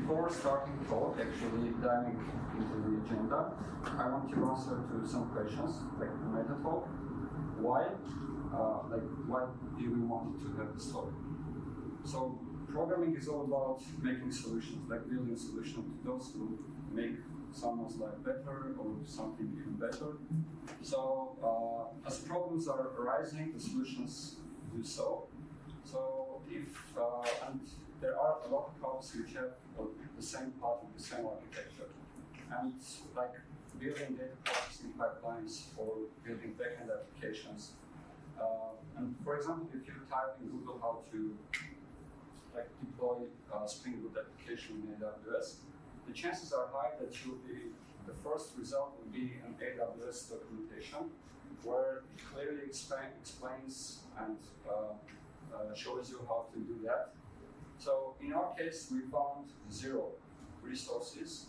Before starting talk, actually diving into the agenda, I want to answer to some questions, like the meta talk. Why? Why do we want to have this talk? So, programming is all about making solutions, like building solutions to those who make someone's life better or something even better. So, as problems are arising, the solutions do so. So, and there are a lot of problems which have the same pattern, the same architecture, and like building data processing pipelines or building backend applications. And for example, if you type in Google how to deploy a Spring Boot application in AWS, the chances are high that the first result will be an AWS documentation where it clearly explains and shows you how to do that. So in our case, we found 0 resources,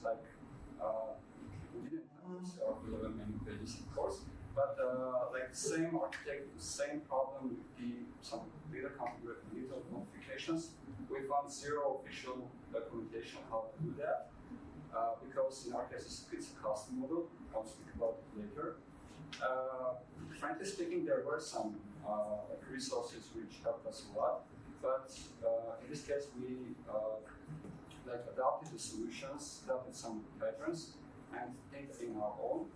we didn't have OCR 11 many pages, of course, but same architecture, same problem with some little modifications. We found 0 official documentation how to do that, because in our case it's a custom model. I'll speak about it later. Frankly speaking, there were some resources which helped us a lot, but in this case we adapted the solutions, adapted some patterns, and think in our own.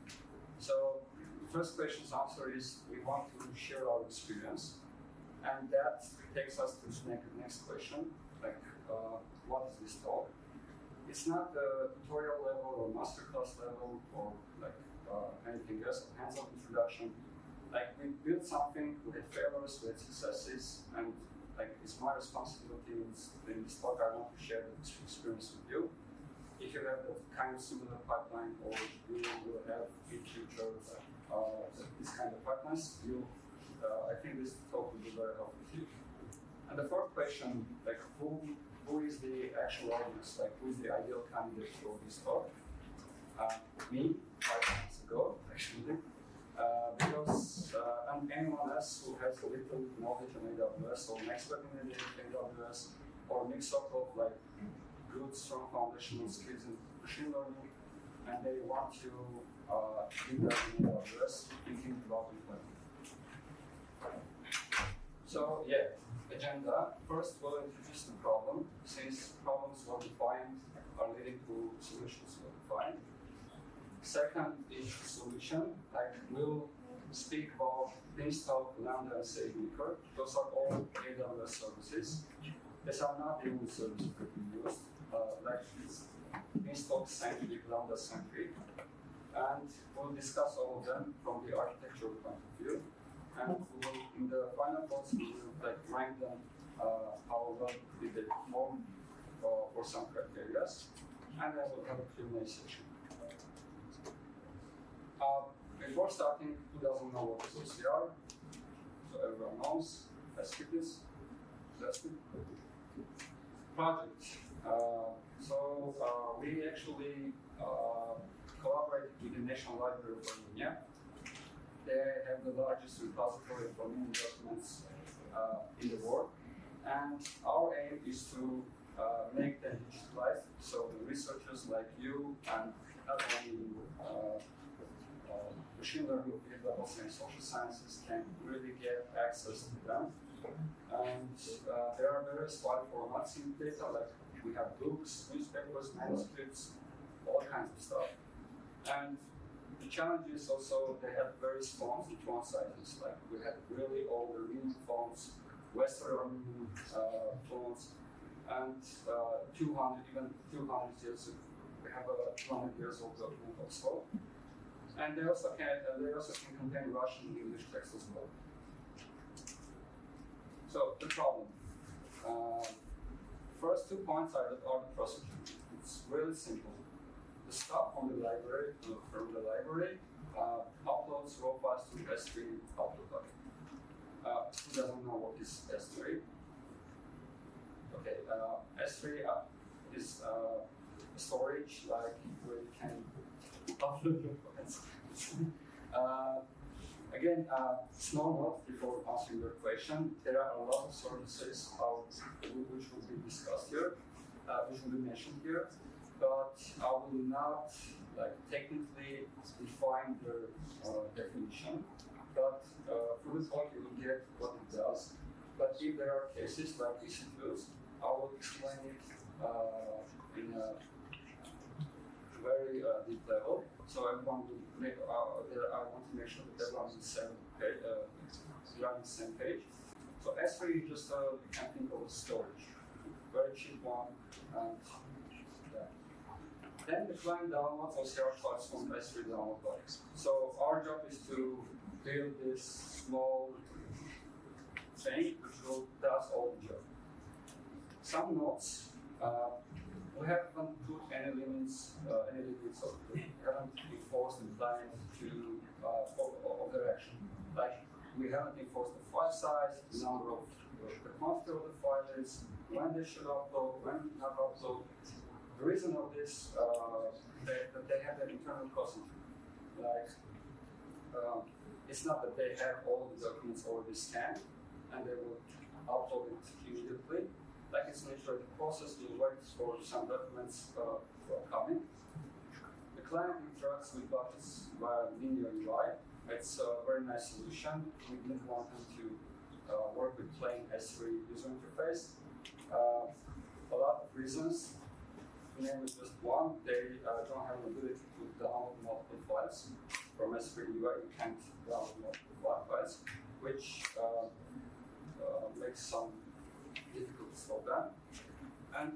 So the first question's answer is we want to share our experience, and that takes us to the next question, what is this talk? It's not the tutorial level or masterclass level or anything else, hands-on introduction. We built something, we had failures, we had successes, and it's my responsibility in this talk. I want to share this experience with you. If you have that kind of similar pipeline, or you will have in future this kind of pipelines, I think this talk will be very helpful to you. And the fourth question, who is the actual audience? Who is the ideal candidate for this talk? Me, 5 months ago, actually. Because and anyone else who has a little knowledge on AWS or an expert in AWS or a mix up of good, strong foundational skills in machine learning, and they want to do that in AWS, thinking about it. So yeah, agenda. First, we'll introduce the problem, since problems well defined are leading to solutions well defined. Second is the solution. We'll speak about BEANSTALK, LAMBDA, and SAGEMAKER. Those are all AWS services. These are not the only services that we use. It's BEANSTALK centric, LAMBDA centric, and we'll discuss all of them from the architectural point of view. And in the final thoughts, we will rank them how well did they perform for some criteria, and then we'll have a Q&A session. Before starting, who doesn't know what is OCR? So everyone knows. Let's skip this. Project. We actually collaborated with the National Library of Armenia. They have the largest repository of Armenian documents in the world, and our aim is to make them digitalized, so the researchers like you and not only machine learning, but also in social sciences can really get access to them. And there are various file formats in data, we have books, newspapers, manuscripts, all kinds of stuff. And the challenge is also they have various fonts and font sizes. We have really old Armenian fonts, Western Armenian fonts, and 200 years. We have a 200 years old document also. And they also can contain Russian and English text as well. So the problem. First 2 points are the procedure. It's really simple. The stuff from the library uploads raw files to S3 upload bucket. Who doesn't know what is S3? Okay, S3 is storage where you can upload your files. Again, small note before answering your question, there are a lot of services which will be discussed here. which will be mentioned here, but I will not technically define their definition. But through this talk you will get what it does. But if there are cases like EC2s, I will explain it in a very deep level. So I want to make sure that everyone is on the same page. Same page. So S3 is just you can think of storage, very cheap one, and then the client downloads OCR files from S3 download box. So our job is to build this small thing which does all the job. Some notes. We haven't put any limits of we haven't enforced the client to of their action. Like we haven't enforced the file size, the number of the quantity of the files, when they should upload, when not upload. The reason of this that they have an internal processing. Like it's not that they have all the documents already scanned and they will upload it immediately. Like it's an iterative process, you wait for some documents for coming. The client interacts with buttons via linear UI. It's a very nice solution. We didn't want them to work with plain S3 user interface. A lot of reasons. The name is just one. They don't have the ability to download multiple files. From S3 UI, you can't download multiple files, which makes some difficulties for them. And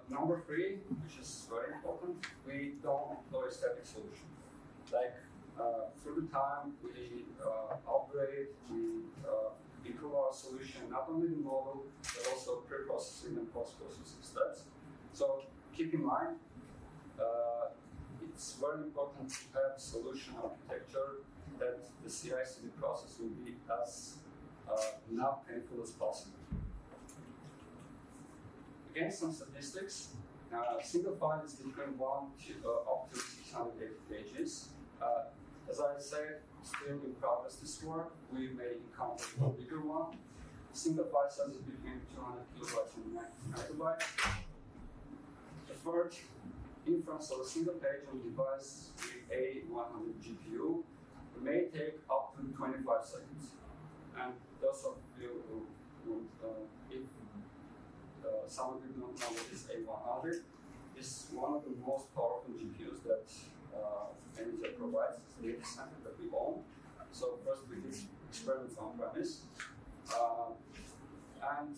number three, which is very important, we don't employ static solution. Like through the time we upgrade, we improve our solution, not only the model, but also pre-processing and post-processing steps. So keep in mind, it's very important to have solution architecture that the CI/CD process will be as not painful as possible. Again, some statistics. Single file is between 1 to up to 680 pages. As I said, still in progress this work. We may encounter a bigger one. Single file size is between 200 kilobytes and 90 megabytes. The third inference of a single page on device with A100 GPU may take up to 25 seconds. And those of you who if some of you don't know what is A100, is one of the most powerful GPUs that NVIDIA provides. It's the data center that we own. So first we did experiments on premise. And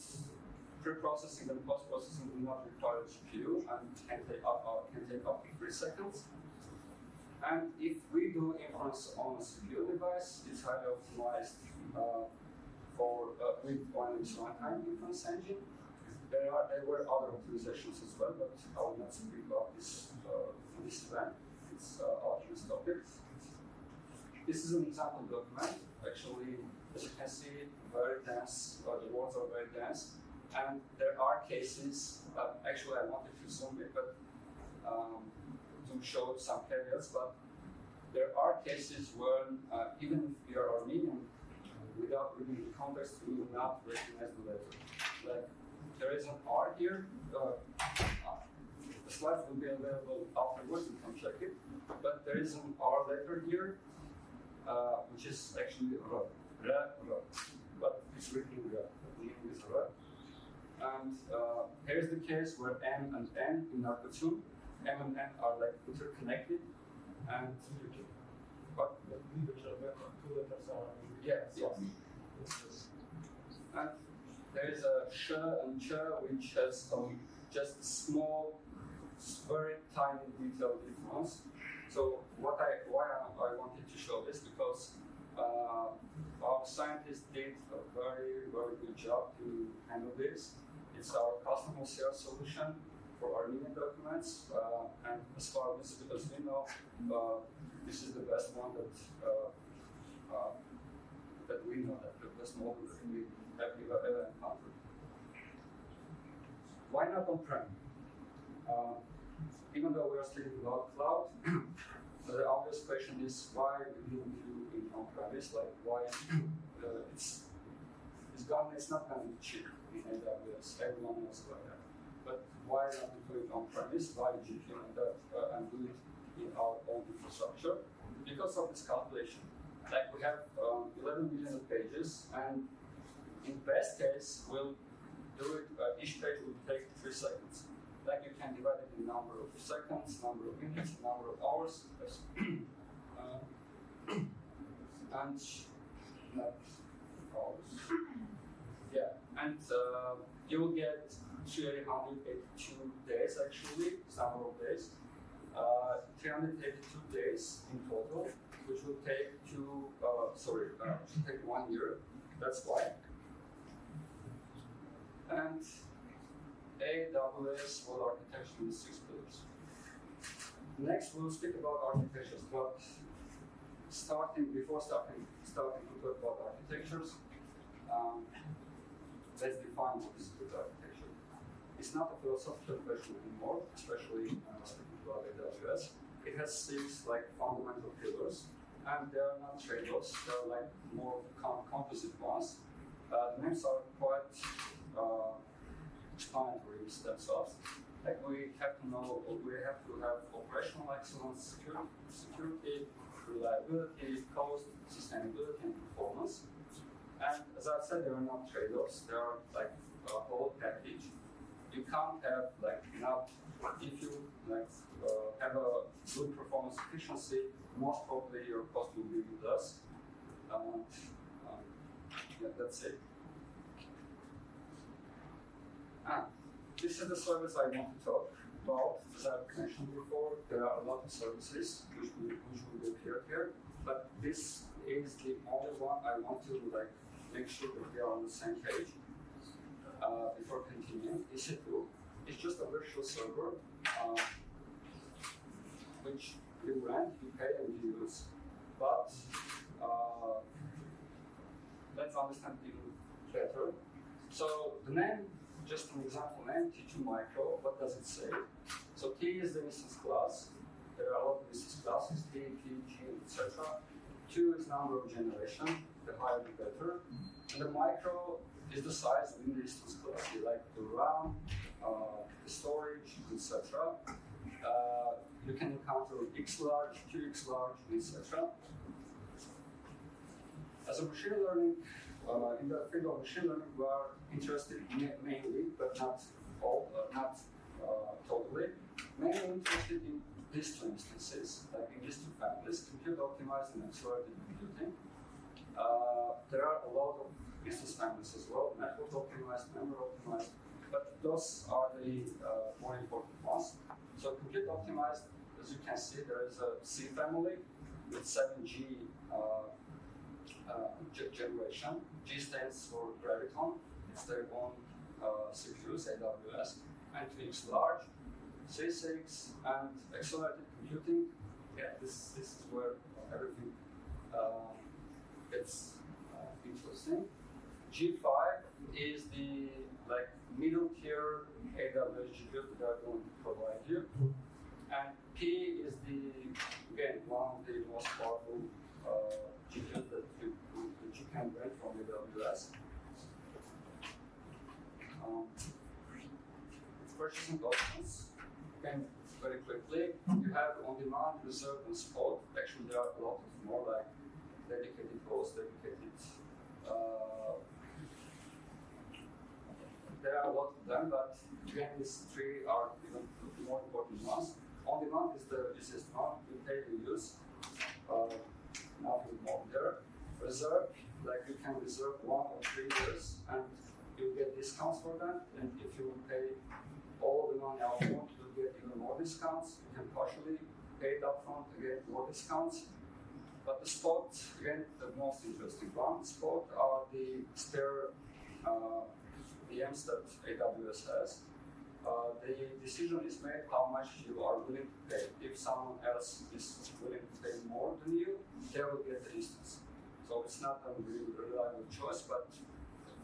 pre-processing and post-processing do not require a GPU and can take up to 3 seconds. And if we do inference on a CPU device, it's highly optimized with only runtime inference engine. There were other optimizations as well, but I will not speak about this in this event. It's Harutyunyan's topic. This is an example document. Actually, as you can see, very dense. The words are very dense, and there are cases. Actually, I wanted to zoom it, but to show some caveats. But there are cases where even if we are Armenian, without reading the context, we will not recognize the letter. Like there is an R here. The slides will be available afterwards. You can check it. But there is an R letter here, which is actually R. But it's written R. The meaning is R. And here's the case where M and N in Harutyunyan, M and N are like interconnected. And but two letters are yes. And there is a sh and ch, which has just small, very tiny detail difference. So why I wanted to show this because our scientists did a very, very good job to handle this. It's our custom OCR solution for Armenian documents, and as far as we know, this is the best one that we know, that the best model that we have ever encountered. Why not on-prem? Even though we are speaking about cloud, the obvious question is why we didn't do in on-premise, like why it's not going to be cheap in AWS, everyone knows about that. But why not do it on-premise, why GPU and do it in our own infrastructure? Because of this calculation. Like we have 11 million pages, and in best case, we'll do it, each page will take 3 seconds. Like you can divide it in number of seconds, number of minutes, number of hours, and not hours. Yeah, and you will get 382 days actually, number of days. 382 days in total, which will take should take 1 year. That's why. And AWS will architecture in 6 pillars. Next, we'll speak about architectures, but before starting to talk about architectures, let's define what is good architecture. It's not a philosophical question anymore, especially speaking about AWS. It has 6 fundamental pillars, and they are not trade-offs. They are more composite ones. The names are quite explanatory themselves. We have to have operational excellence, security, reliability, cost, sustainability, and performance. And as I said, they are not trade-offs. They are a whole package. You can't have if you have a good performance efficiency, most probably your cost will be less. Yeah, that's it. This is the service I want to talk about. As I've mentioned before, there are a lot of services which will appear here, but this is the only one I want to make sure that we are on the same page. Before continuing, EC2 is just a virtual server which you rent, you pay, and you use. But let's understand it even better. So the name, just an example name, T2 Micro, what does it say? So T is the instance class. There are a lot of instance classes, T, P, G, etc. 2 is number of generation, the higher the better. And the micro is the size within the instance class. You like the RAM, the storage, etc. You can encounter X large, 2X large, etc. As a machine learning, in the field of machine learning, we are interested mainly, but not totally, mainly interested in these 2 instances, in these 2 families, compute optimized and accelerated computing. There are a lot of instance families as well, network optimized, memory optimized, but those are the more important ones. So compute optimized, as you can see, there is a C family with 7G generation. G stands for Graviton. It's their own CPUs, AWS, and 2X large, C6, and accelerated computing. Yeah, this is where everything gets interesting. G5 is the middle tier AWS GPU that they're going to provide you, and P is again one of the most powerful GPUs that you can rent from AWS. Purchasing options. Again, very quickly, you have on-demand, reserved, and spot. Actually, there are a lot of more dedicated hosts, dedicated. There are a lot of them, but again, these 3 are even more important ones. On-demand is the easiest one. You pay, you use. Nothing more there. Reserve, you can reserve 1 or 3 years, and you get discounts for that. And if you pay all the money upfront, you'll get even more discounts. You can partially pay it upfront, again, more discounts. But the spot, again, the most interesting one. Spot are the spare VMs that AWS has. The decision is made how much you are willing to pay. If someone else is willing to pay more than you, they will get the instance. So it's not a really reliable choice, but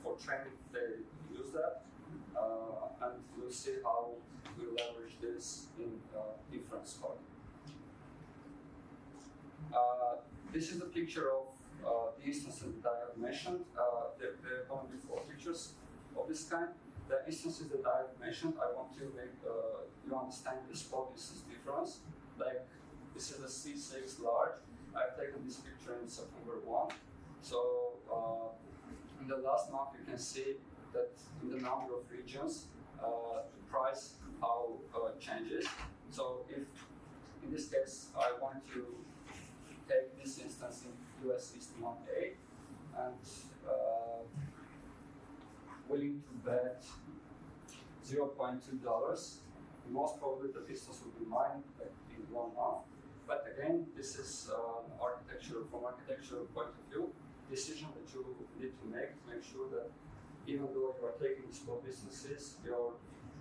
for training, they use that. And we'll see how we leverage this in inference code. This is the picture of the instances that I have mentioned. There are going to be 4 pictures of this kind. the instances that I've mentioned, I want to make you understand the spot instance difference. Like this is a C6 large. I've taken this picture in September 1. So in the last month, you can see that in the number of regions, the price how changes. So if in this case I want to take this instance in US East 1A and willing to bet $0.2, most probably the business will be mine like, in 1 month. But again, this is architectural point of view, decision that you need to make sure that even though you are taking small businesses, your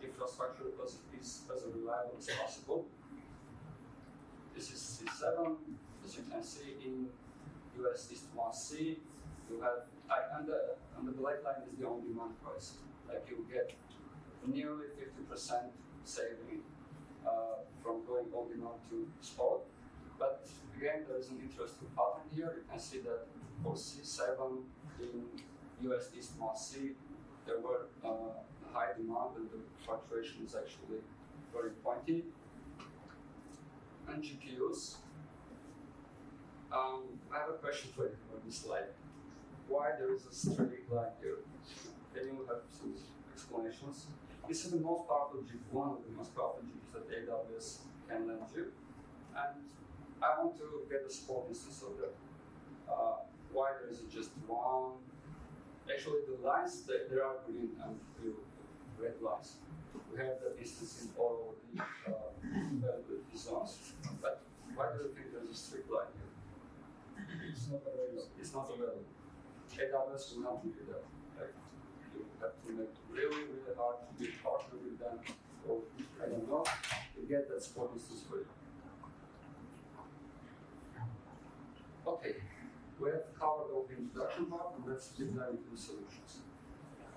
infrastructure is as reliable as possible. This is C7, as you can see in US East 1C, you have, and the black line is the on-demand price. Like you get nearly 50% saving from going on-demand to spot. But again, there is an interesting pattern here. You can see that for C7 in US East 1C, there were high demand and the fluctuation is actually very pointy. And GPUs. I have a question for you on this slide. Why there is a straight line here? Can you have some explanations? This is the most powerful GPU, one of the most powerful GPUs that AWS can lend you. And I want to get a spot instance of that. Why there is just one? Actually, the lines, there are green and blue, red lines. We have the instance in all of the availability zones. But why do you think there's a strict line here? It's not available. It's not available. AWS will not give you that. Like, you have to make really, really hard to be partner with them, or I don't know, to get that spot instance for you. Okay, we have covered all the introduction part, and let's deep dive into the solutions.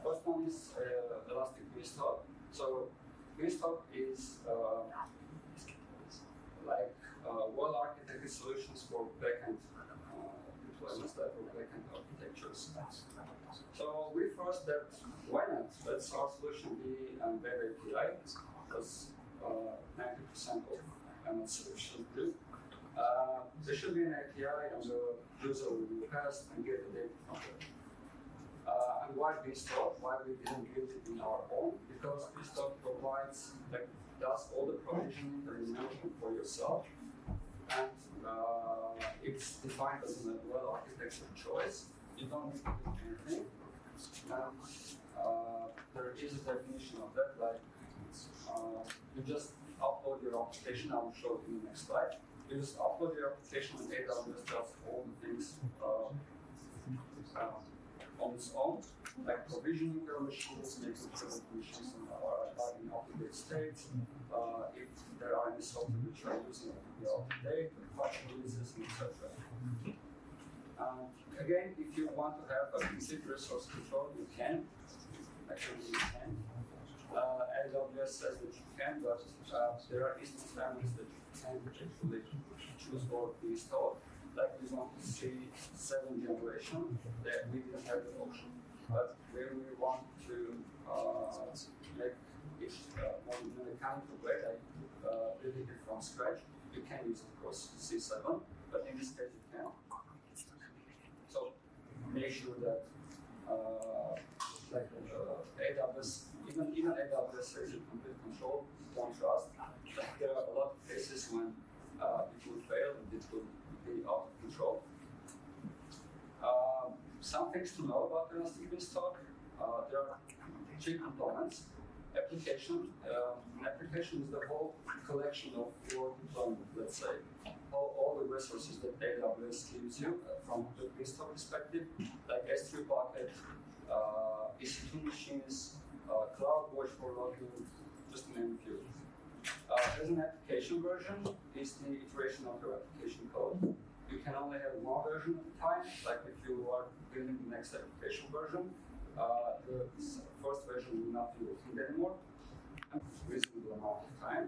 First one is Elastic BEANSTALK. So BEANSTALK is like well-architected solutions for backend deployments, that for backend architectures. So we first that why not? Let's our solution be an web API, because 90% of ML solutions do. There should be an API, and the user will request and get the data from it. And why BEANSTALK? Why we didn't build it in our own? Because BEANSTALK provides, like, does all the provisioning and management for yourself, and it's defined as a well-architected choice. You don't need to do anything. And there is a definition of that, like you just upload your application. I will show it in the next slide. You just upload your application, and AWS does all the things on its own, like provisioning your machines, making sure that machines are in up-to-date state. If there are any software which are using it to be up-to-date, patch releases, etc. Again, if you want to have a complete resource control, you can. Actually, you can. AWS says that you can, but there are instance families that you can actually choose for BEANSTALK. Like we want to see 7th generation, that we didn't have the option. But when we want to make it more in a mechanical way, like building it from scratch, you can use, of course, C7, but in this case you can. So make sure that AWS, even AWS has a complete control, don't trust. Like, there are a lot of cases when it will fail and it will be out of control. Some things to know about Elastic BEANSTALK. There are 3 components. Application. An application is the whole collection of your deployment, let's say. All the resources that AWS gives you from the BEANSTALK perspective, like S3 bucket, EC2 machines, CloudWatch for logging, just to name a few. As an application version, is the iteration of your application code. You can only have one version at a time, like if you are building the next application version, the first version will not be working anymore, and reasonable amount of time.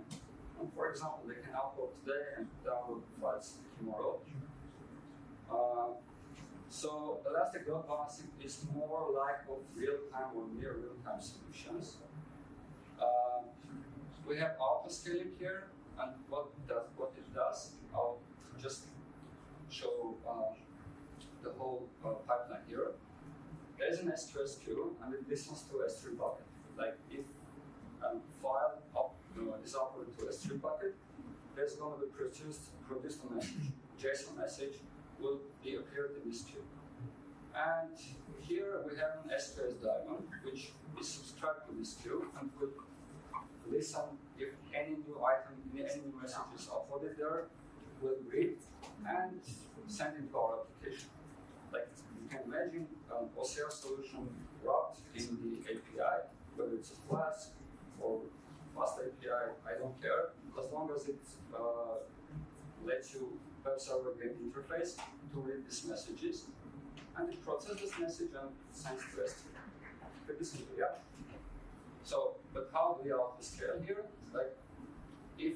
And for example, they can upload today and download the files tomorrow. So elastic load balancing is more like of real-time or near real-time solutions. We have auto-scaling here, and what it does, I'll just show the whole pipeline here. There is an S2S queue, and it listens to S3 bucket. Like if a file is uploaded to S3 bucket, there's going to be produced a message. JSON message will be appeared in this queue. And here we have an S2S diamond, which is subscribed to this queue and will listen if any new item, any new message is uploaded there, will read and send it to our application. Like you can imagine an OCR solution wrapped in the API, whether it's a Flask or Fast API, I don't care, as long as it lets you web server get interface to read these messages, and it processes this message and sends to S3. Pretty simple, yeah. So, but how do we auto-scale here? Like, if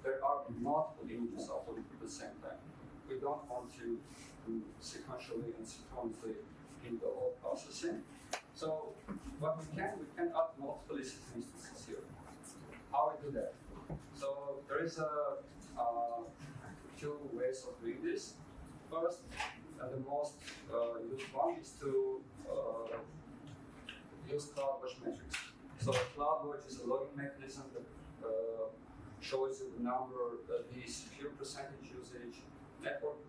there are multiple images uploaded at the same time, we don't want to do sequentially and synchronously in the whole processing. So, what we can add multiple instances here. How we do that? So, there is a two ways of doing this. First, and the most used one is to use CloudWatch metrics. So CloudWatch is a logging mechanism that shows you the number, the CPU percentage usage, network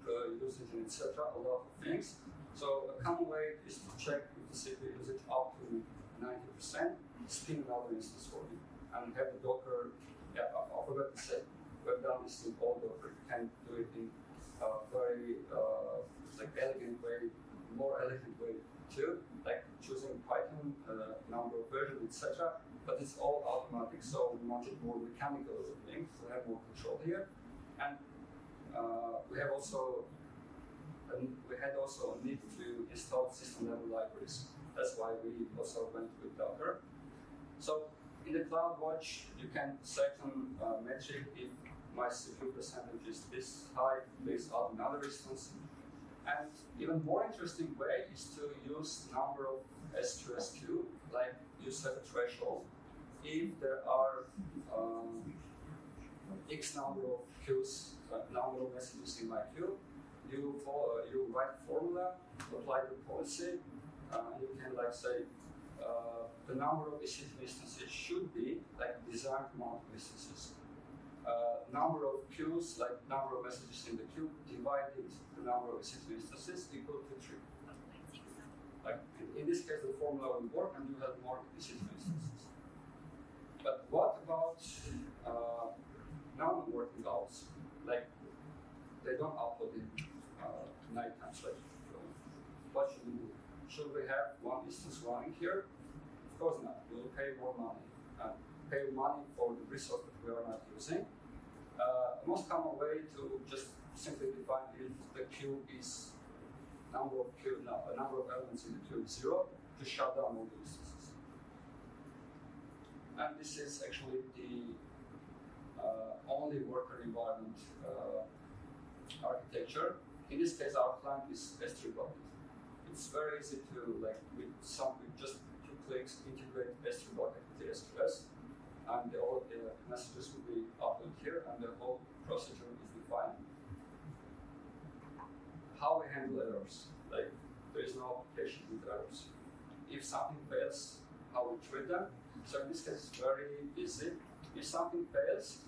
usage, and etc. A lot of things. So a common way is to check if the CPU usage up to 90%, spin another instance for you, and have the Docker. Yeah, I forgot to say, we've done this in all Docker. You can do it in a very elegant way, more elegant way too, like choosing Python, number of versions, etc. But it's all automatic, so we want it more mechanical thing, so we have more control here. And we had also a need to install system level libraries. That's why we also went with Docker. So in the CloudWatch, you can set a metric if my CPU percentage is this high, please add another instance. And even more interesting way is to use number of S2S queue, like you set a threshold. If there are X number of queues, number of messages in my queue, you write a formula, apply the policy, you can like say the number of EC2 instances should be like designed amount of instances. Number of queues, like number of messages in the queue, divided the number of EC2 instances equal to 3. Like in this case, the formula will work and you have more EC2 instances. But what about non-working hours? Like they don't upload in night times. Like, what should we do? Should we have one instance running here? Of course not. We will pay more money. Pay money for the resource that we are not using. Most common way to just simply define if the queue is number of elements in the queue is 0 to shut down all the instances. And this is actually the only worker environment architecture. In this case, our client is S3 bucket. It's very easy to with just 2 clicks integrate S3 bucket with the S2S. And all the messages will be uploaded here, and the whole procedure is defined. How we handle errors? Like there is no application with errors. If something fails, how we treat them? So in this case, it's very easy. If something fails,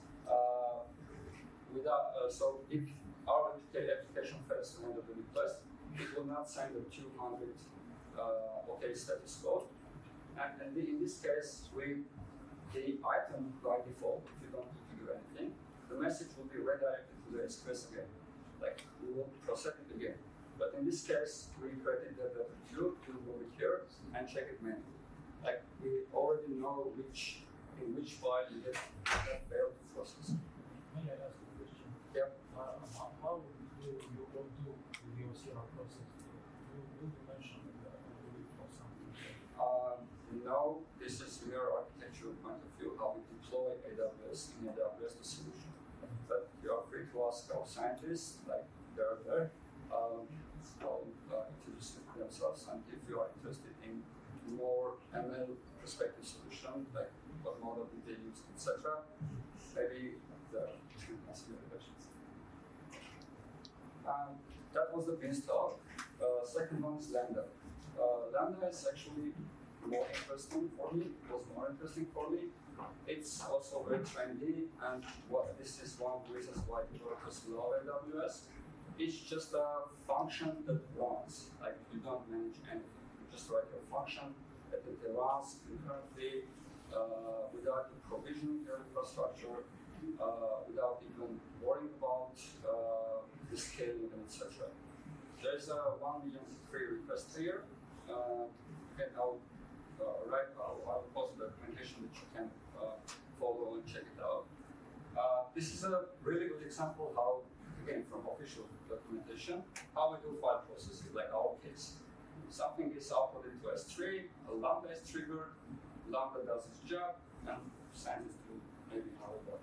so if our application fails to handle the request, it will not send the 200 OK status code. And in this case, the item by default, if you don't need to do anything, the message will be redirected to the express again. Like we will process it again. But in this case, we created the queue to over here and check it manually. Like we already know in which file you get that failed to process. May I ask a question? Yeah. How do you go to the OCR process? You mentioned or something. No, this is your architectural point of view, how we deploy AWS in AWS the solution. But you are free to ask our scientists, like they're there. introduce themselves, and if you are interested in more ML perspective solution, like what model did they use, etc., maybe there are two considerations. That was the BEANSTALK. Second one is LAMBDA. LAMBDA is actually more interesting for me. It was more interesting for me. It's also very trendy, and this is one of the reasons why it works love AWS. It's just a function that runs. Like, you don't manage anything. You just write your function that it runs concurrently without provisioning your infrastructure, without even worrying about the scaling and etc. There's a 1 million free request here, and I'll post the documentation that you can follow and check it out. This is a really good example how, again, from official documentation, how we do file processing, like our case. Something is uploaded to S3, a Lambda is triggered, Lambda does its job, and sends it to maybe Harutyunyan.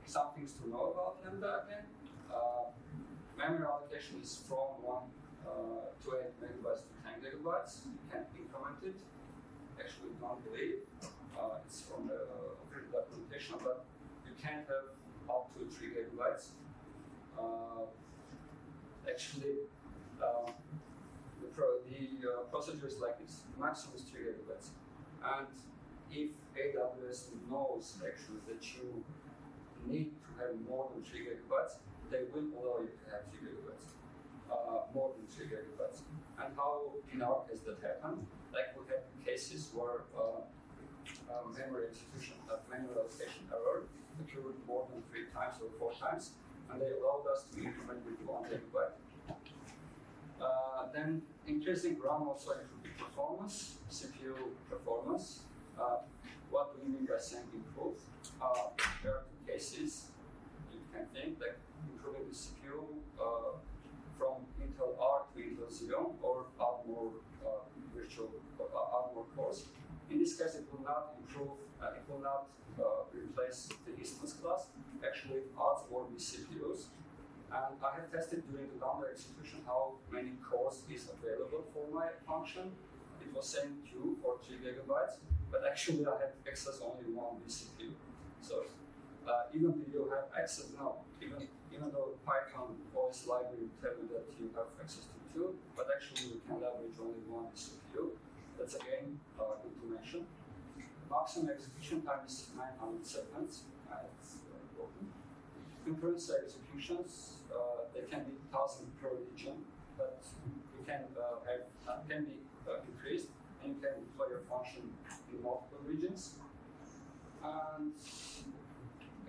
Some things to know about Lambda again. Memory allocation is from 8 megabytes to 10 gigabytes. You can increment it. Actually, don't believe it's from the official documentation, but you can have up to 3 gigabytes. Actually, the procedure is like this: maximum is 3 gigabytes, and if AWS knows actually that you need to have more than 3 gigabytes, they will allow you to have 3 gigabytes, more than 3 gigabytes. And how in our case that happened? Like, we had cases where memory execution, memory allocation error occurred more than 3 times or 4 times, and they allowed us to increment with 1 gigabyte. Then increasing RAM also improved performance, CPU performance. What do we mean by saying improve? There are 2 cases you can think, like improving the CPU from Intel R to Intel Xeon, or add more add more cores. In this case, it will not improve, it will not replace the instance class. Actually, it adds more vCPUs. And I have tested during the Lambda execution how many cores is available for my function. It was saying 2 or 3 gigabytes, but actually I had access only 1 vCPU. So even if you have access now, even though Python voice library will tell you that you have access to 2, but actually you can leverage only 1 vCPU. That's again good to mention. Maximum execution time is 900 seconds. It's important. Concurrent executions, they can be 1,000 per region, but you can be increased, and you can deploy your function in multiple regions. And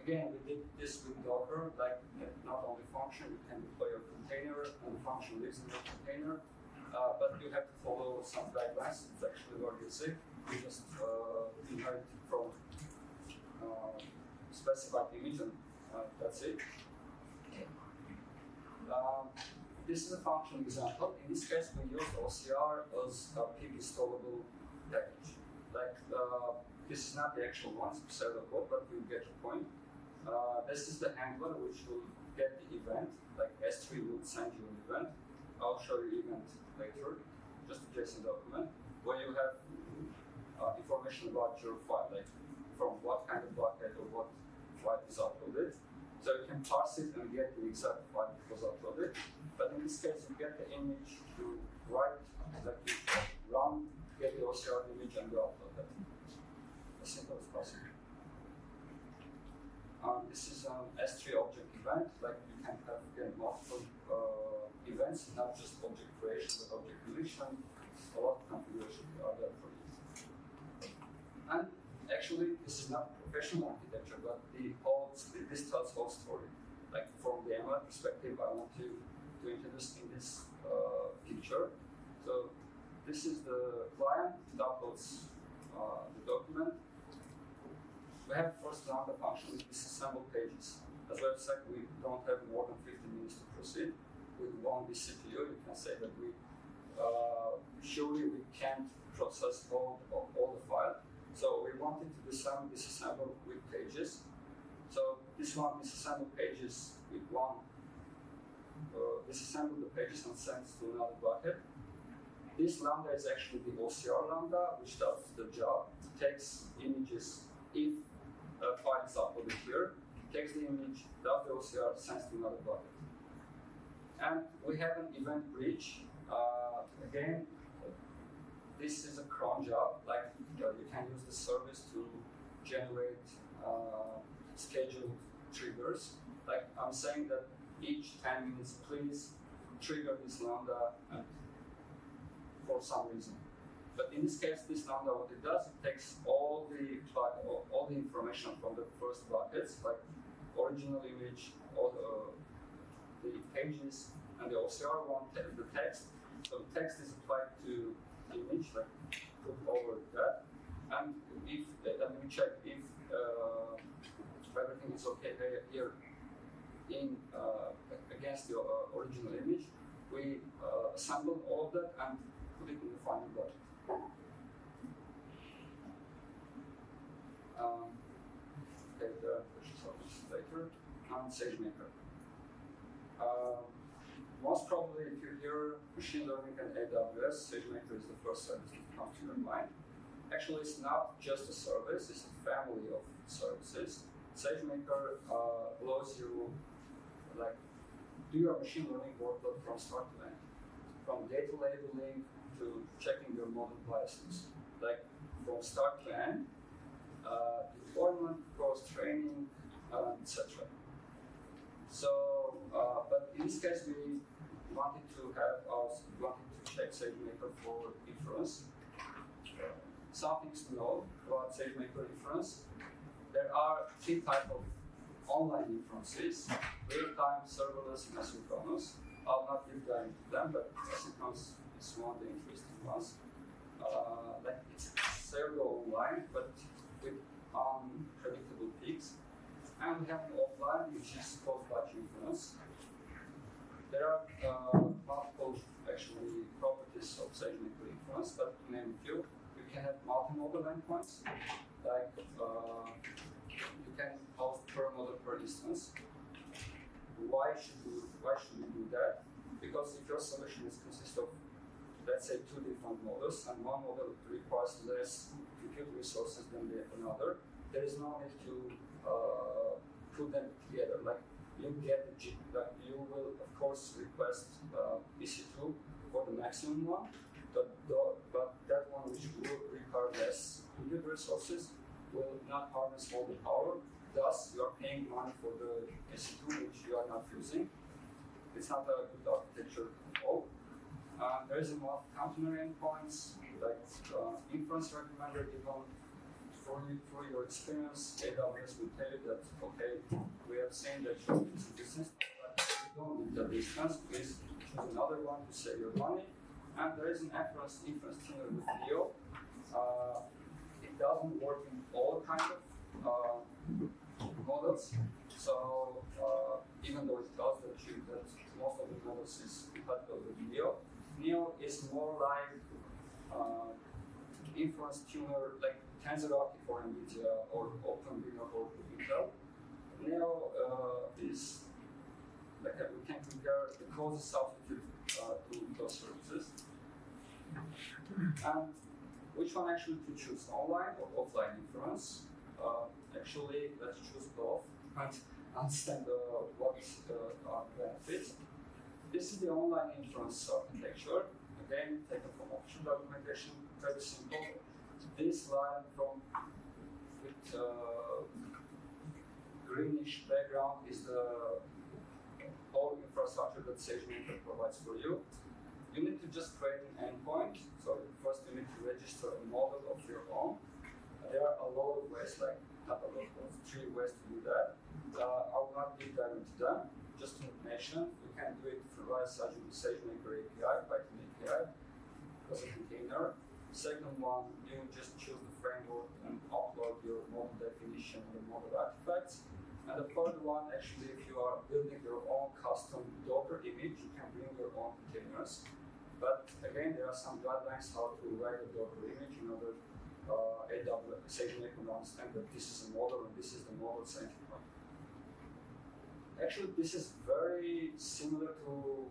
again, we did this with Docker, like not only function, you can deploy your container, and the function lives in your container, but you have to follow some guidelines. It's actually very easy. You just inherit from specified image, and that's it. This is a function example. In this case, we use OCR as a pig installable package. Like, this is not the actual one, it's pseudocode, but you get the point. This is the handler which will get the event, like S3 will send you an event. I'll show you event later, just a JSON document, where you have information about your file, like from what kind of bucket or what file is uploaded. So you can parse it and get the exact file that was uploaded. But in this case, you get the image to write, like you run, get the OCR image, and you upload that. As simple as possible. This is an S3 object event. Like, you can have again multiple events, not just object creation, but object deletion. A lot of configuration are there for you. And actually, this is not professional architecture, but this tells whole story. Like, from the ML perspective, I want to introduce in this picture. So this is the client, it uploads the document. We have first Lambda function with disassembled pages. As a website, we don't have more than 15 minutes to proceed. With 1 vCPU, you can say that we surely we can't process all the file. So we wanted to disassemble with pages. So this one disassembled pages with 1 disassemble the pages and send it to another bucket. This lambda is actually the OCR lambda, which does the job. It takes images if a file is uploaded here, takes the image, does the OCR, sends to another bucket. And we have an event bridge. Again, this is a cron job. Like you can use the service to generate scheduled triggers. Like I'm saying that each 10 minutes, please trigger this lambda for some reason. But in this case, this lambda, what it does, it takes all the information from the first buckets, like original image, all the pages, and the OCR one, the text. So the text is applied to the image, like put over that, and if and we check if everything is okay here in against the original image, we assemble all of that and put it in the final bucket. Take the questions of this later. And SageMaker. Most probably, if you hear machine learning and AWS, SageMaker is the first service that comes to your mind. Actually, it's not just a service; it's a family of services. SageMaker allows you, like, do your machine learning workload from start to end, from data labeling to checking your model biases, like from start to end, deployment, cross-training, etc. So, but in this case, we wanted to check SageMaker for inference. Some things to know about SageMaker inference. There are three types of online inferences: real-time, serverless, and asynchronous. I'll not deep dive into them, but asynchronous is one of the interesting ones. Like it's pseudo online, but with unpredictable peaks. And we have an offline, which is called batch inference. There are multiple actually properties of SageMaker inference, but to name a few, you can have multi-model endpoints, like you can host per model per instance. Why should we do that? Because if your solution consists of, let's say, two different models, and one model requires less compute resources than another, there is no need to put them together. Like you you will of course request EC2 for the maximum one, but that one which will require less compute resources will not harness all the power. Thus, you are paying money for the EC2 which you are not using. It's not a good architecture at all. There is a multi-container endpoints, like inference recommender given. For your experience, AWS will tell you that, okay, we have seen that you use a business, but you don't need the distance. Please choose another one to save your money. And there is an inference tuner with Neo. It doesn't work in all kinds of models. So even though it does that most of the models is compatible with Neo. Neo is more like inference tuner, like TensorRT for NVIDIA or OpenVINO for Intel. Neo is like we can compare the closest substitute to those services. And which one actually to choose, online or offline inference? Actually, let's choose both and understand what are benefits. This is the online inference architecture. Again, taken from official documentation, very simple. This line with greenish background is the whole infrastructure that SageMaker provides for you. You need to just create an endpoint. So first you need to register a model of your own. There are a lot of ways, like not a lot, but 3 ways to do that. I will not deep dive into them. Just information, you can do it via SageMaker API, Python API, as a container. Second one, you just choose the framework and upload your model definition and the model artifacts. And the third one, actually, if you are building your own custom Docker image, you can bring your own containers. But again, there are some guidelines how to write a Docker image in order AWS SageMaker to understand that this is a model and this is the model sanctified. Actually, this is very similar to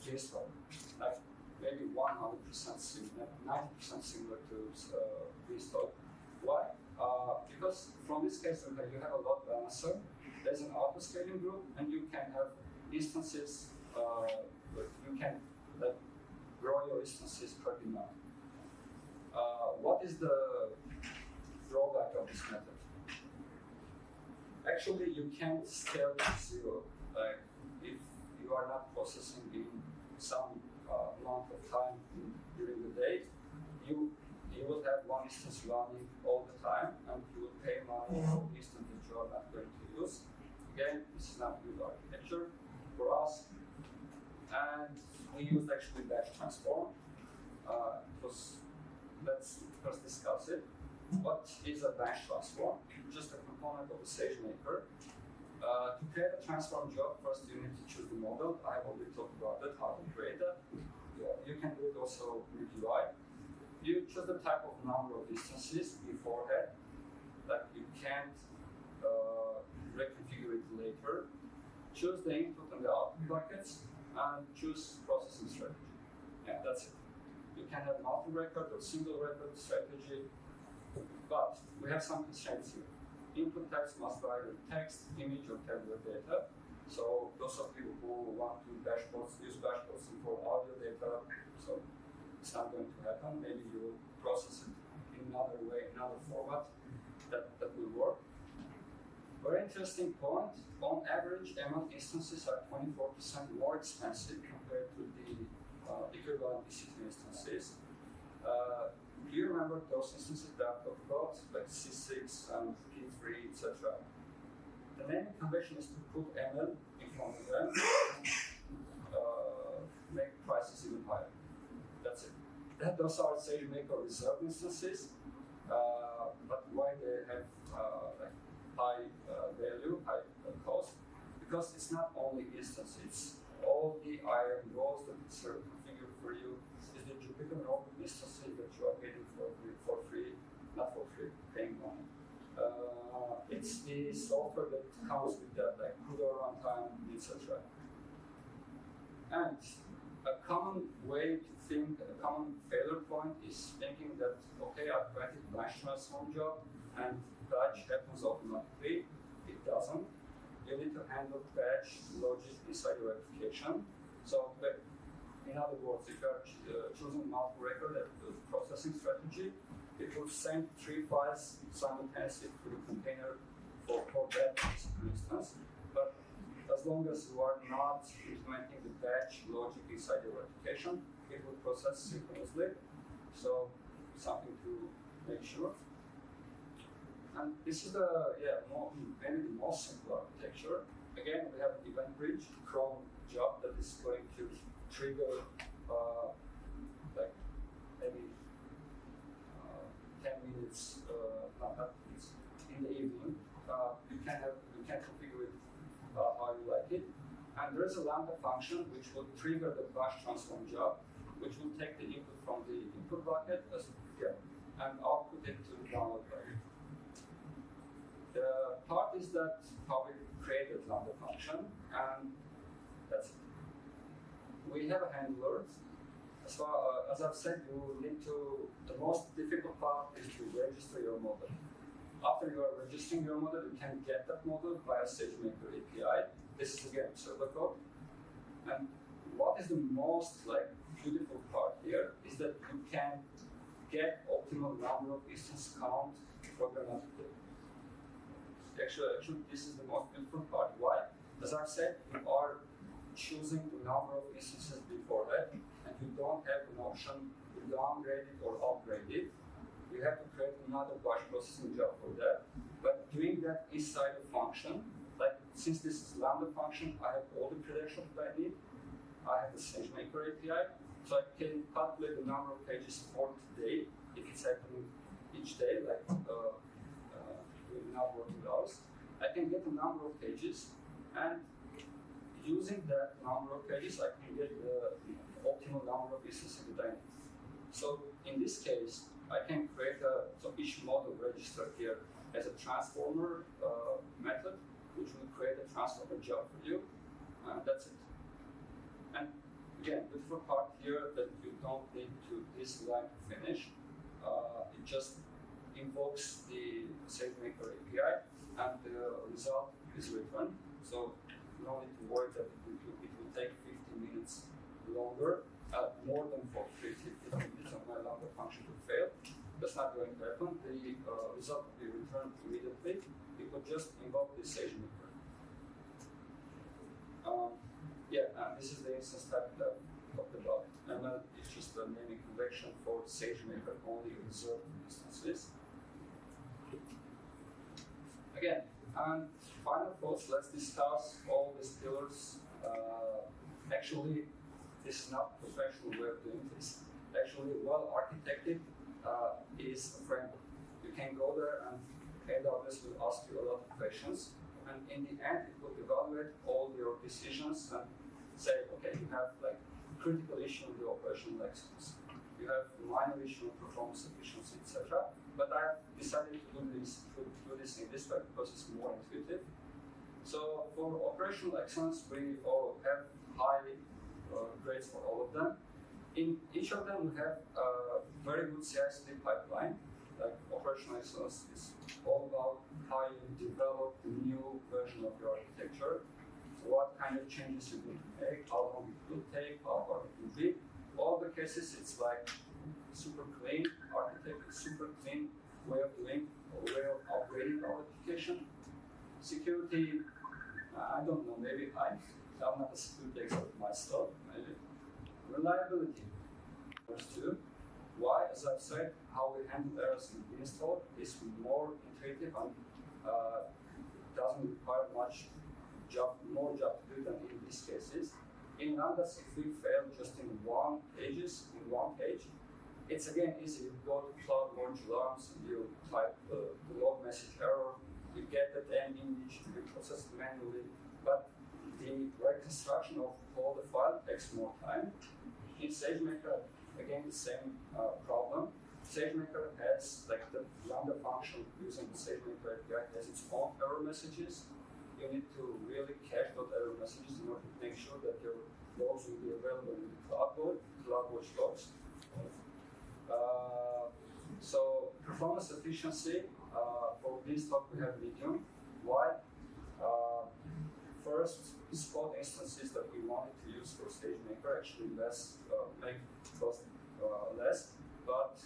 BEANSTALK, like maybe 100% similar, 90% similar to BEANSTALK. Why? Because from this case, you have a load balancer, there's an auto-scaling group, and you can have instances, you can grow your instances per demand. What is the drawback of this method? Actually, you can't scale to zero. Like, if you are not processing in some amount of time during the day, you will have one instance running all the time, and you will pay money for the instance that you are not going to use. Again, this is not good architecture for us. And we used actually batch transform. Let's first discuss it. What is a batch transform? Just a component of the SageMaker. To create a transform job, first you need to choose the model. I already talked about it, how to create that. You can do it also with UI. You choose the type of number of instances beforehand, that you can't reconfigure it later. Choose the input and the output buckets, and choose processing strategy. Yeah, that's it. You can have multi-record or single-record strategy, but we have some constraints here. Input types must be either text, image, or tabular data. So those of you who want to use dashboards for audio data, so it's not going to happen. Maybe you will process it in another way, another format that will work. Very interesting point. On average, ML instances are 24% more expensive compared to the equivalent EC2 instances. Do you remember those instances that I talked about, like C6 and P3, etc.? The naming convention is to put ML in front of them and make prices even higher. That's it. Those are SageMaker reserved instances, but why they have high value, high cost? Because it's not only instance, it's all the IAM roles that it's configured for you. Is the Jupyter notebook instances that you are getting for free, not for free, paying money. It's the software that comes with that, like CUDA runtime, etc. And a common way to think, a common failure point is thinking that, okay, I've created a batch transform job and batch happens automatically. It doesn't. You need to handle batch logic inside your application. So, in other words, if you are choosing multi-record processing strategy, it will send 3 files simultaneously to the container for that instance. But as long as you are not implementing the batch logic inside your application, it will process synchronously. So, something to make sure. And this is maybe the most simple architecture. Again, we have an event bridge cron job that is going to trigger like maybe 10 minutes, in the evening. You can configure it how you like it. And there is a LAMBDA function which will trigger the batch transform job, which will take the input from the input bucket and output it to the download bucket. The part is that how we created LAMBDA function, and that's it. We have a handler. As I've said, the most difficult part is to register your model. After you are registering your model, you can get that model via SageMaker API. This is again server code. And what is the most beautiful part here is that you can get optimal number of instance count programmatically. Actually, this is the most beautiful part. Why? As I've said, you are choosing the number of instances beforehand, and you don't have an option to downgrade it or upgrade it. You have to create another batch processing job for that. But doing that inside a function, since this is LAMBDA function, I have all the credentials that I need. I have the SageMaker API, so I can calculate the number of pages for today, if it's happening each day, not working hours. I can get the number of pages, and using that number of pages, I can get the optimal number of instances that I need. So in this case, I can create each model registered here as a transformer method, which will create a transformer job for you, and that's it. And again, beautiful part here that you don't need to this line to finish. It just invokes the SageMaker API, and the result is returned. So you don't need to worry that it will take 50 minutes longer, more than 50 minutes of my LAMBDA function to fail. That's not going to happen. The result will be returned immediately. It will just invoke the SageMaker. This is the instance type that I talked about. And it's just a naming convention for SageMaker only reserved instances. Again, and final thoughts, let's discuss all these pillars. Actually, this is not a professional way of doing this. Actually, well architected is a framework. You can go there and AWS will ask you a lot of questions. And in the end, it will evaluate all your decisions and say, okay, you have like critical issue with the operational excellence. You have minor issue with performance efficiency, etc. But I've decided to do this in this way because it's more intuitive. So for operational excellence, we all have high grades for all of them. In each of them, we have a very good CI/CD pipeline. Like operational excellence is all about how you develop the new version of your architecture, what kind of changes you need to make, how long it will take, how hard it will be. All the cases, it's like super clean architecture, super clean way of doing, way of upgrading our application. Security, I don't know, maybe I'm not a security expert myself, maybe. Reliability, there's two. Why? As I've said, how we handle errors in BEANSTALK is more intuitive and doesn't require more job to do than in these cases. In LAMBDAs, if we fail just in one page, it's again easy. You go to CloudWatch alarms, you type the log message error, you get the damn image to be processed manually, but the reconstruction of all the file takes more time. In SageMaker, again, the same problem. SageMaker has, like the LAMBDA function using the SageMaker API has its own error messages. You need to really cache those error messages in order to make sure that your logs will be available in the CloudWatch logs. So performance efficiency, for BEANSTALK we have medium. Why? First, spot instances that we wanted to use for SageMaker actually make cost less, but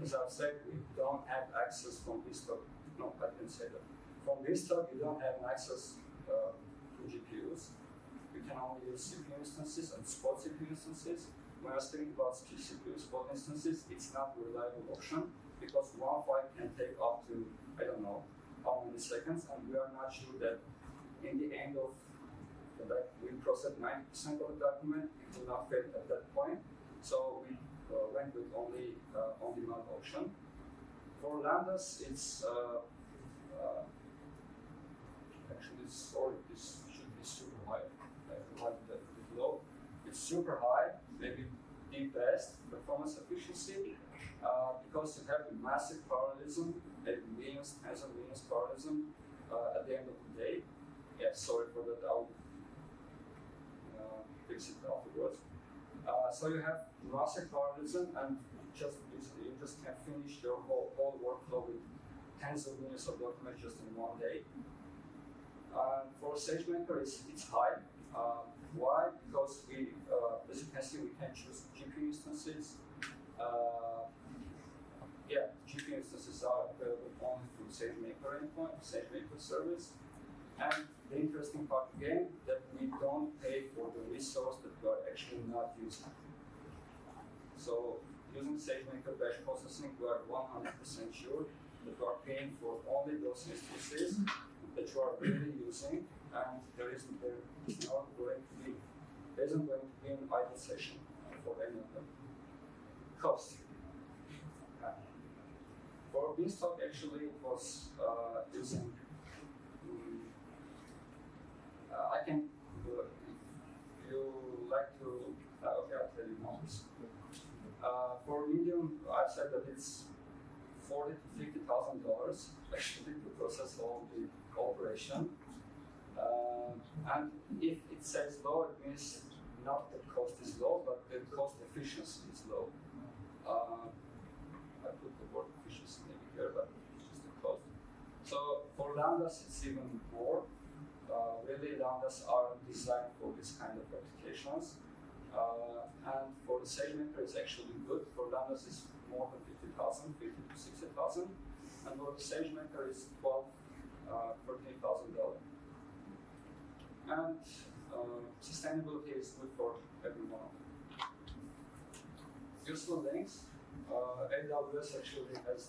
as I've said, we don't have access from BEANSTALK. No, I didn't say that. From BEANSTALK, you don't have access to GPUs. You can only use CPU instances and spot CPU instances. When I was thinking about CPU spot instances, it's not a reliable option because one file can take up to, I don't know, how many seconds, and we are not sure that in the end of we process 90% of the document, it will not fail at that point. So we went with only on-demand option. For LAMBDAs, it's actually, sorry, this should be super high. I provided that a bit low. It's super high, maybe the best performance efficiency, because you have massive parallelism, maybe millions, tens of millions parallelism at the end of the day. Yeah, sorry for that. I'll fix it afterwards. So you have massive parallelism, and you just can finish your whole workflow with tens of millions of documents just in one day. For SageMaker, it's high. Why? Because we, as you can see, we can choose GPU instances. GPU instances are available only through SageMaker endpoint, SageMaker service. And the interesting part again, that we don't pay for the resource that we are actually not using. So using SageMaker batch processing, we are 100% sure that we are paying for only those instances that you are really using, and there isn't going to be an idle session for any of them. Cost. For BEANSTALK, actually, it was using. I can, if you like to, okay, I'll tell you numbers. For medium, I've said that it's $40,000 to $50,000 actually to process all the operation. And if it says low, it means not the cost is low, but the cost efficiency is low. I put the word efficiency maybe here, but it's just the cost. So for lambdas, it's even more. Really, lambdas are designed for this kind of applications. And for the SageMaker, it's actually good. For lambdas, it's more than 50,000, 50 to 60,000. And for the SageMaker, it's $13,000. And sustainability is good for everyone. Useful links. AWS actually has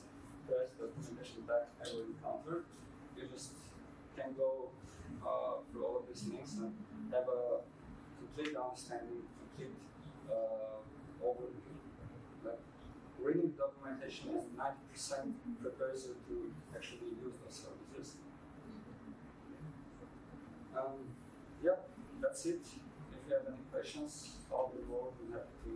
the best documentation that I ever encountered. You just can go through all of these links and have a complete understanding, complete overview. Like reading the documentation is 90% prepares you to actually use those services. Yeah, that's it. If you have any questions, I'll be more than happy to.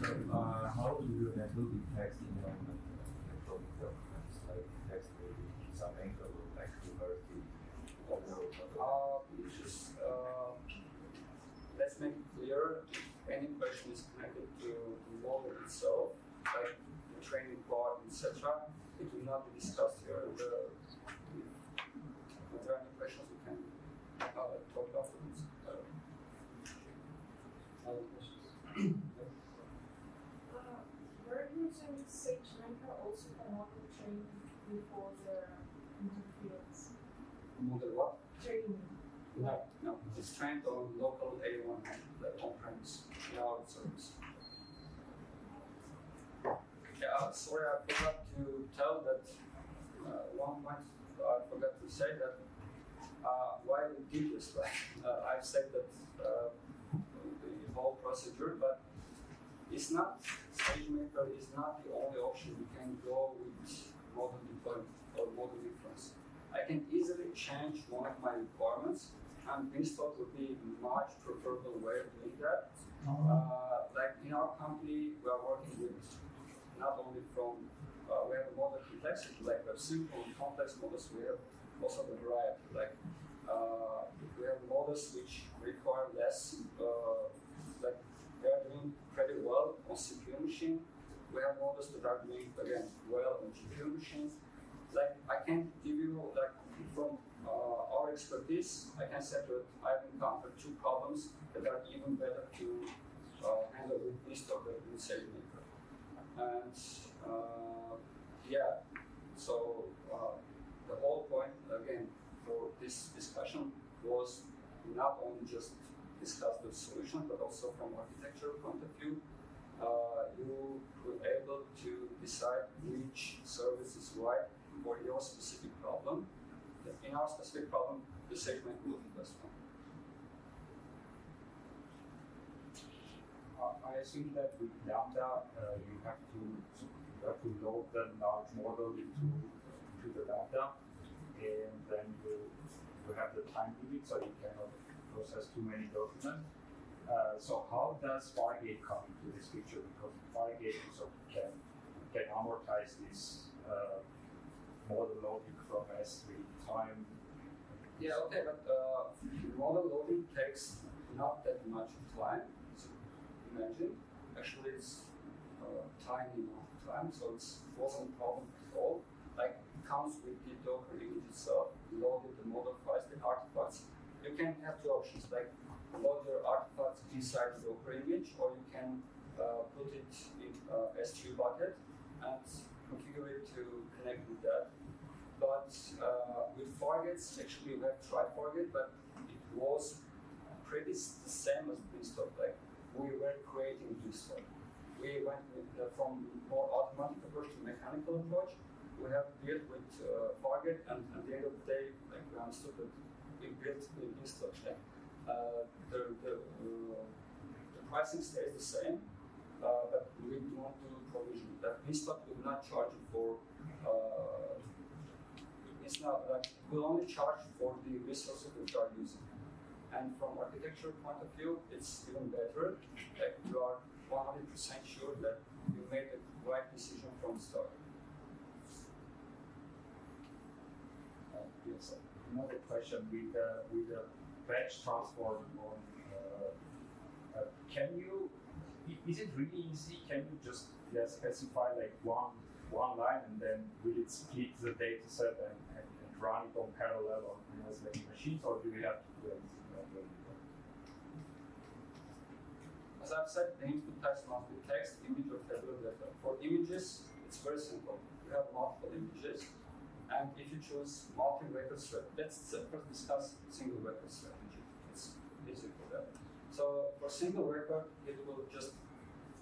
So, how do you handle the text in electronic documents, like text with some anchor, like university? Let's make it clear. If any question is connected to the model itself, like the training part, etc., it will not be discussed here. If there are any questions, we can talk afterwards. Other questions? Were using SageMaker also for model training before the interference? Model what? Training. No. It's trained on local A1, like on-premise, in our service. Yeah, sorry, I forgot to tell that one point I forgot to say that why we did this. Like I've said that the whole procedure, but it's not, SageMaker is not the only option. You can go with model deployment or model inference. I can easily change one of my requirements, and BEANSTALK would be a much preferable way of doing that. Like in our company, we are working with not only from, we have a model complexity, like we have simple and complex models, we have also the variety. Like we have models which require less, like they are doing pretty well on CPU machine. We have models that are doing, again, well on GPU machines. Like I can give you, like from our expertise, I can separate, I've encountered two problems that are even better to handle with BEANSTALK than with SageMaker. And yeah, so the whole point, again, for this discussion was not only just discuss the solution, but also from architecture point of view, you were able to decide which service is right for your specific problem. In our specific problem, the SageMaker will be the best one. I assume that with LAMBDA, you have to load the large model into the LAMBDA, and then you have the time limit, so you cannot process too many documents. So how does Fargate come into this picture? Because Fargate can amortize this model loading from S3 time. Yeah, okay, but model loading takes not that much time. So imagine, actually it's tiny amount of time, so it wasn't a problem at all. Like it comes with the Docker image itself, loaded the model files, the artifacts. You can have two options, like load your artifacts inside the Docker image, or you can put it in S3 bucket and configure it to connect with that. But with Fargates, actually we have tried Fargate, but it was pretty the same as BEANSTALK. Like we were creating BEANSTALK. We went with, from more automatic approach to mechanical approach. We have built with Fargate, and at the end of the day, like we understood that we built with BEANSTALK. Like, the pricing stays the same, but we don't do provisioning. That BEANSTALK will not charge you for. It's not like we'll only charge for the resources which are using. And from architecture point of view, it's even better. Like you are 100% sure that you made the right decision from the start. question with the batch transform on. Can you? Is it really easy? Can you just specify like one line and then will it split the data set and run it on parallel on as many machines, or do you have to do anything manually? As I've said, the input types must be text, image, or tabular data. For images, it's very simple. You have multiple images, and if you choose multi-record strategy, let's first discuss single record strategy. It's easy for that. So for single record, it will just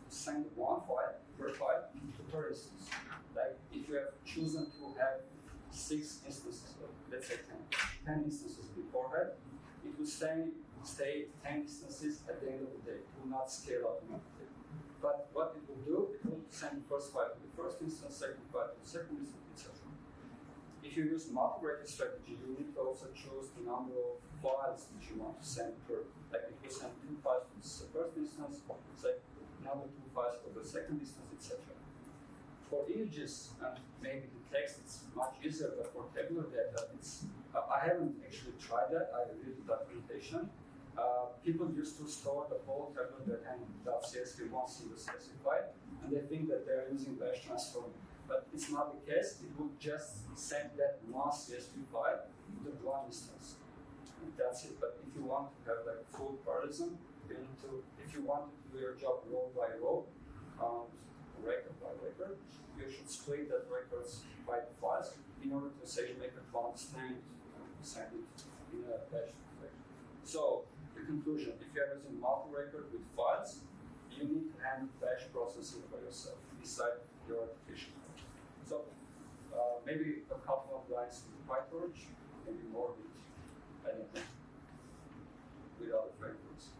send one file per instance. Like if you have chosen to have 6 instances, let's say 10 instances beforehand, it will stay 10 instances at the end of the day. It will not scale automatically. But what it will do, it will send the first file to the first instance, second file to the second instance, etc. If you use multi-record strategy, you need to also choose the number of files that you want to send per. Like it will send 2 files to the first instance, another 2 files for the second instance, etc. For images and maybe the text, it's much easier, but for tabular data, it's I haven't actually tried that. I read the documentation. People used to store the whole tabular data in .csv once it was specified, and they think that they're using batch transform. But it's not the case. It will just send that one CSV file to the one instance. And that's it. But if you want to have like full parallelism, you need to, if you want to do your job row by row, record by record, you should split that records by the files in order to SageMaker to understand and send it in a batch fashion. So the conclusion, if you are using multi-record with files, you need to handle batch processing by yourself beside your application. So maybe a couple of lines with PyTorch, maybe more with anything with other frameworks.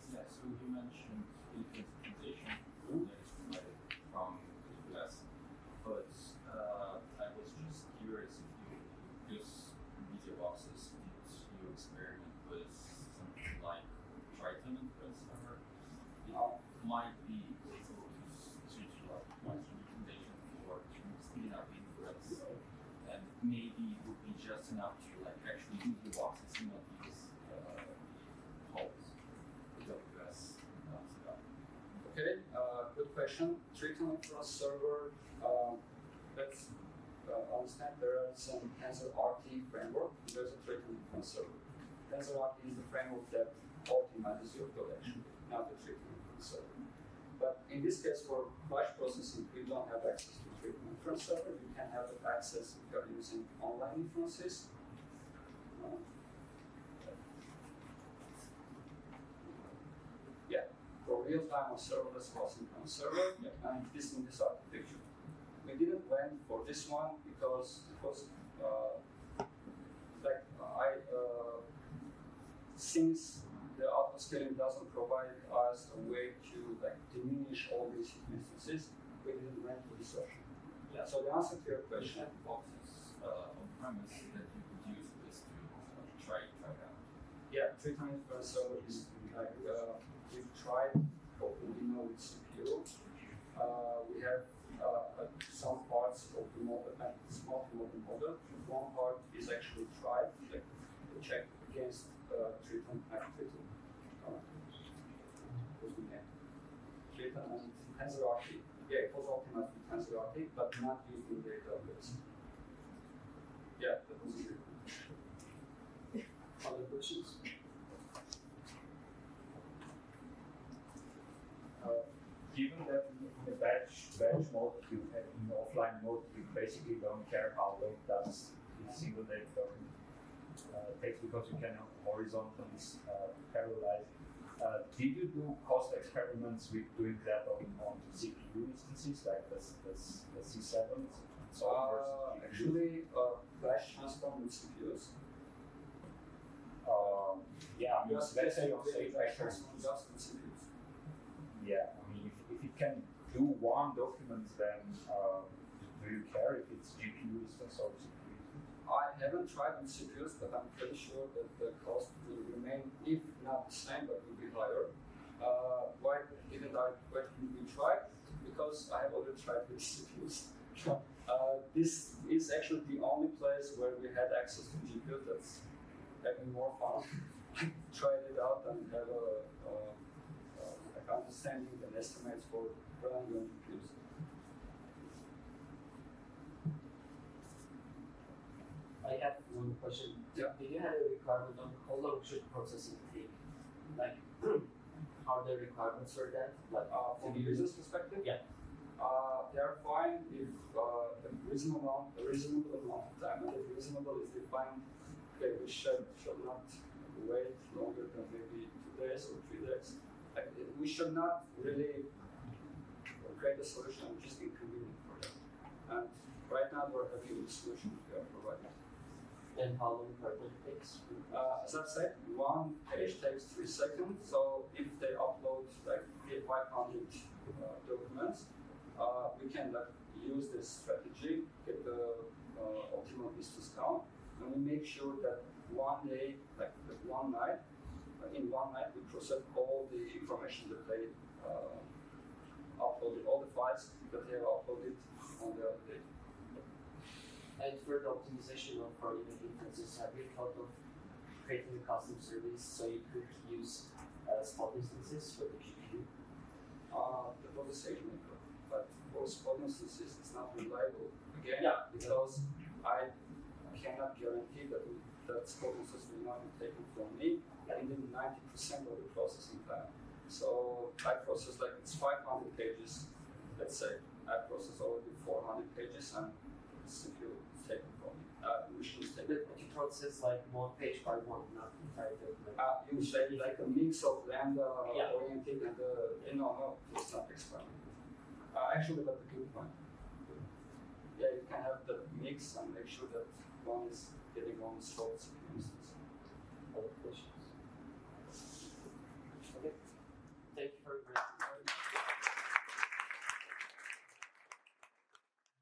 Yeah, so you mentioned inference optimization that is provided from AWS, but I was just curious if you use media boxes, did you experiment with something like Triton inference server? It might be able to like one recommendation for speeding up inference, and maybe it would be just enough to like actually media boxes and not use calls. Okay, good question. Triton inference server, let's understand there are some TensorRT framework. There's a Triton inference server. TensorRT is the framework that optimizes your code actually, not the Triton inference server. But in this case, for batch processing, we don't have access to Triton inference server. You can have access if you're using online inferences. For real-time on serverless hosting on server, and this in this architecture. We didn't went for this one because it was since the autoscaling doesn't provide us a way to like diminish all these instances, we didn't went for this option. Yeah. So the answer to your question, boxes on premise that you could use this to try out. Yeah, Triton inference server is like we've tried, but we know it's CPU. We have some parts of the model, and it's multi-model model. One part is actually tried, like check against Triton and Triton. What's the name? Triton and TensorRT. Yeah, it was optimized with TensorRT, but not used in the AWS. Yeah, that was it. Other questions? Given that in the batch mode, you have in the offline mode, you basically don't care how long does the single data document takes because you can horizontally parallelize. Did you do cost experiments with doing that on CPU instances like the C7? Actually, batch transform with CPUs. Yeah, I mean, let's say on batch SageMaker. transform just with CPUs. Yeah, I mean, if it can do one document, then do you care if it's GPU instance or CPU instance? I haven't tried with CPUs, but I'm pretty sure that the cost will remain, if not the same, but will be higher. Why didn't we try? Because I have already tried with CPUs. This is actually the only place where we had access to GPU. That's having more fun. I tried it out and have like understanding and estimates for running on GPUs. I have one question. Yeah. Do you have a requirement on how long should processing take? Like, are there requirements for that? Like, From the business perspective, Yeah. They are fine if a reasonable amount of time, and if reasonable is defined, okay, we should not wait longer than maybe 2 days or 3 days. Like, we should not really create a solution which is inconvenient for them. And right now we're happy with the solution we are providing. And how long it takes? As I said, one page takes 3 seconds. So if they upload like 500 documents, we can like use this strategy, get the optimal distance count, and we make sure that one day, like one night, in one night we process all the information that they uploaded, all the files that they have uploaded on the other day. And for the optimization of for even instances, have you thought of creating a custom service so you could use spot instances for the GPU? That was a SageMaker, but for spot instances it's not reliable. Again, Yeah. because I cannot guarantee that spot instance will not be taken from me in 90% of the processing time. So I process like it's 500 pages, let's say. I process already 400 pages and CPU is taken from me. Machine is taken But you process like one page by one, not entire document. you say like a mix of lambda Yeah. oriented and no, it's not experimental. Actually, that's a good point. Yeah, you can have the mix and make sure that one is getting on the slow CPU instance. Other questions?